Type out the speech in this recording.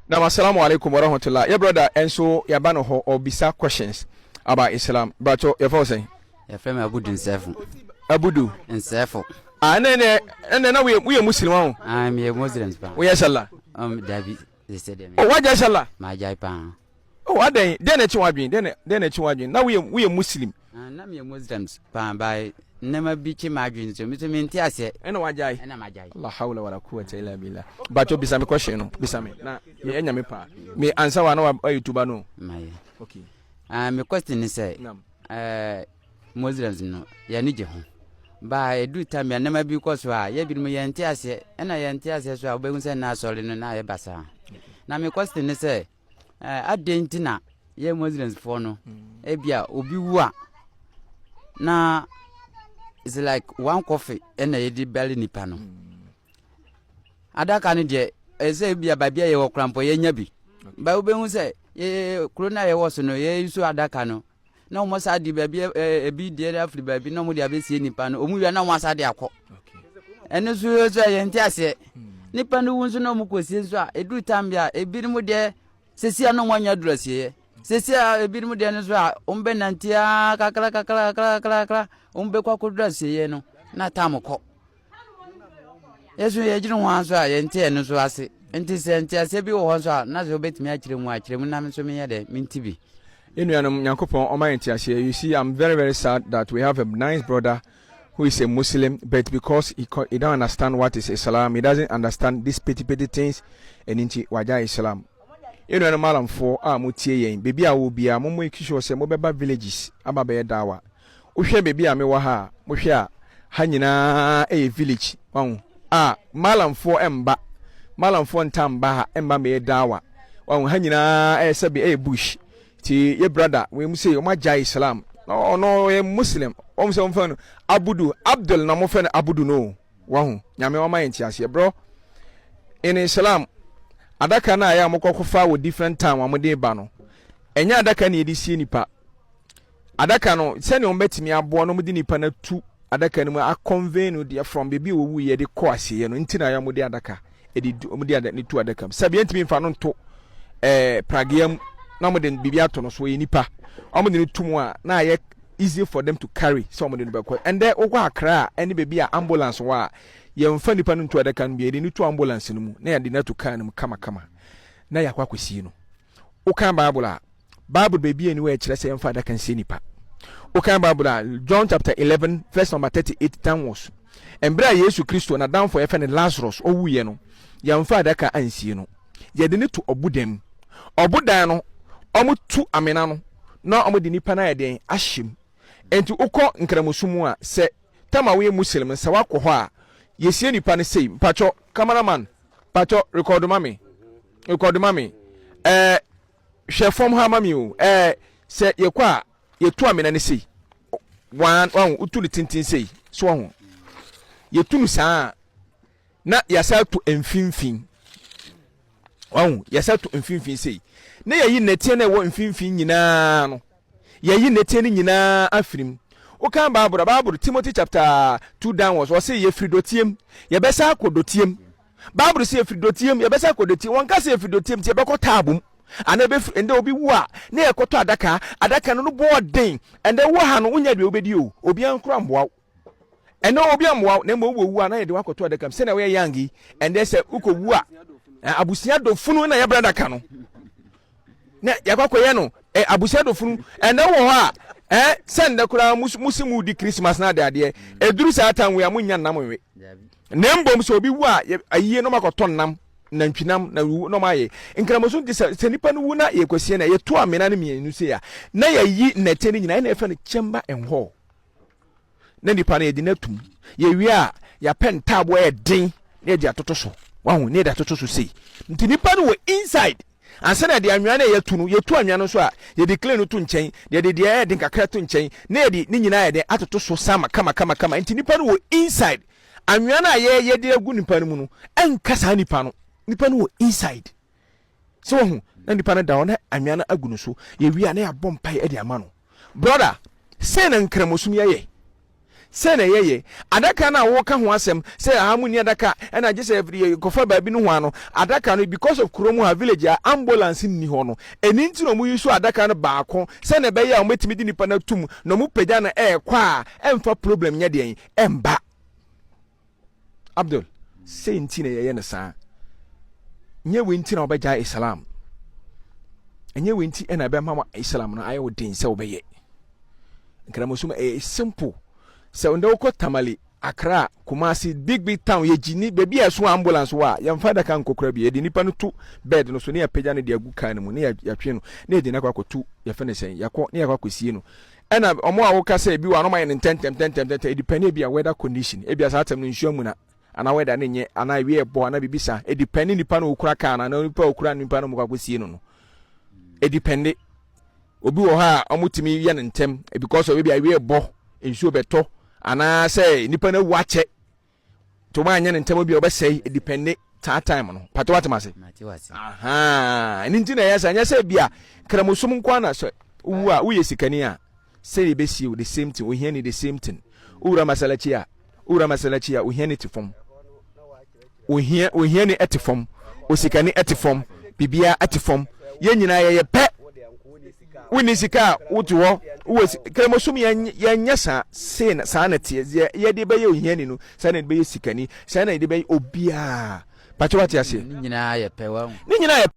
Now, assalamu alaikum wa rahmatullah. Your brother, and so Yabano ho or bisa questions about Islam. But your first saying, your friend Abudu Nsefo. Abudu Nsefo. And then we are Muslim. I'm a Muslim. We are Salah. David, they said, oh, what is Salah? My Japan. Oh, what then it's one, then it's one. Now we are Muslim. And I'm a Muslims. By never beach imagine to Mr. Mintias. And what Jai? And I'm a Jai. Allah hawla wala quwwata illa billah. But you be some question, be some. Na ye enya me pa. Me answer one or YouTuber no. My okay. My question is Muslims no. Ya nije ho. Ba edu time ya never be cause wa ye bi mo ye ntiase na ye ntiase so obegun se na sole no na ye basa. Na me question is adentina ye Muslims for no. Ebia obi wu a na it's like one coffee and a di belly nipa no. Adaka ni de ese bia ba bia ye wo krampo ye nya bi. Ba obehu se ye corona ye wo so no ye isu adaka no. Na omo sa di ba bia ebi de afri ba bi na omo de abesie nipa no. Omu wi na omo sa de akọ. Ene so ye nti ase. Nipa no wunso na omo kosie so a edu tambia ebi ni mu de sesia no mwanya durasie. Sesia ebi ni mu de no so a ombe nantia kakla umbe kwa kudura siye no na tamko yesu ye jinu ho anso a ye ntie no so ase enti se ntie ase bi wo so a na so betimi akiremu na me so me ye de mintibi Enuanum Nyankopon o my ntie you see I'm very very sad that we have a nice brother who is a Muslim but because he don't understand what is Islam, he doesn't understand these petty things and inti waja Islam. Enuanum malam for mutie yen bebi a wo bia mo ikisho se mo beba villages aba be dawa uhwe bebi a me wa ha mo hwe a ha nyina village won malamfo emba malamfo ntamba ha emba me dawa won ha nyina sebe bush ti ye brother we mu say o magya Islam no ye Muslim o mu say o mfa no Abudu Abdul na mo fa no Abudu no won nyame o mayen ti ase bro in Islam adaka na ya mo kokofa wo different time wa mo de ba no enya adaka na edisi nipa adaka no se ne ombetimi abo no mudi nipa na tu adaka no a convey no dia from baby owu ye de ko aseye no ntina ya mudi adaka edi mudi adaka ni tu adaka sabi entimi mfa no nto pragiam na mudi bibi ato no so ye nipa omudi ni tumu a na ye easy for them to carry so omudi no bekọ and there okwa akra any baby a ambulance wa ye mfa nipa no ntu adaka no bi edi ni tu ambulance no mu na ya de na to kan no kama na ya kwa kwesi no o kan Bible baby anywhere kire say mfa adaka nsi nipa o kan Bible John chapter 11 verse number 38 downwards embra Yesu Kristo na down for efe Lazarus o wuye no ya mfa adaka ansi no ye de ne to obudam obudan no omutu amena no na omudi nipa na ye den ahyem enti ukọ nkramosumu a se tama we Muslim se wakọ ho a yesie nipa ne sei pacho cameraman pacho record mami hwe form ha mami o se yekwa yetu amena ne sei wan utu ne tintin sei so ho yetu nu saa na yasa to emfinfin yasa to emfinfin sei na yayi netie na wo emfinfin nyina no yayi netie ne nyina afirim o kan Bible Timothy chapter 2 downwards o say ye fridotiem ye besa akodotiem Bible say fridotiem ye besa akodotiem won ka say fridotiem tie beko tabum ana be ende obi wu a na ekoto adaka no bo den ende wo ha no unya de obedi o obi ankura mboa ende obi amboa na mo wu a na ye de wakoto adaka se na we yangi ende se ukowu a abusia do funu na ye brada ka no na yakwakoye no abusia do funu ende wo ho a send kura musimu di Christmas na de eduru sa atan we amunya nam we na mbom so obi wu a ayiye no makoto nam na ntwinam na no maye nkramoso di se nipa no wu na ye kwasie na ye to amena no mienu se ya na yayi nete ni nyina na efa no chamber enho na nipa na ye di natum ye wi a ya pen tabo e din na ye di atoto so wahu na ye di atoto so sei nti nipa no we inside ansana de anwa na ye tu no ye tu anwa no so a ye declare no tu nchen de ye de kakra tu nchen na ye di ni nyina ye de atoto so sama kama nti nipa no we inside anwa na ye de agu nipa no mu no enkasa nipa no inside so hu na nipa na da na anwa na agu no so ye wi a na ya bompai e de ama no brother say na nkramosum ye say na yeye adaka na wo ka ho asem say ahamuni adaka and I just every kofa baabi no ho ano adaka no because of kuromu ha village ambulance ni ho no eni nti no mu yusu adaka no baako say na be ya o metimi di nipa na tum no mu pagya na kwa emfa problem nya de emba Abdul say nti na yeye ne saa nye we nti na obegya Islam enye we nti na be mama Islam no ayo din say obeye nkramusuma simple say ndo ko Tamale Accra Kumasi big town ye jini baby aso ambulance wa yamfa da kan kokora bi edi nipa no tu bed no so ne yapagya ne de agu kan mu ne yatwe no ne edi na kwa kotu ya fe ne sen yakọ ne yakọ kosie no ena omo a wo ka say bi wa no man tentem depend bi a weather condition e bi asa atem no nsuamu na ana weather ne nye ana wie ebo ana bibisa e depend nipa no okura kan na nipa okura nipa no kwa kosie no e depend obi wo ha omutimi ye ne ntem because of bi a wie ebo nsuo beto ana say nipa na wache to ma anya ne ntem bi obesei e depend time no pato watemase aha ni ntina yesa anya say bia kramusum nkwa na so uwa uye sikani a say be see the same thing we hear the same thing ura masalachi a we hear it from we hear ni etifom osikani etifom bibia etifom ye nyina ye pe wini sika wotuwo wo kremosum ye nyasa say na sa na tie ye de be ye ohiani no sa na de be ye sikani sa na de be obia pacho wati ase ni nyina ye pe wa ni nyina ye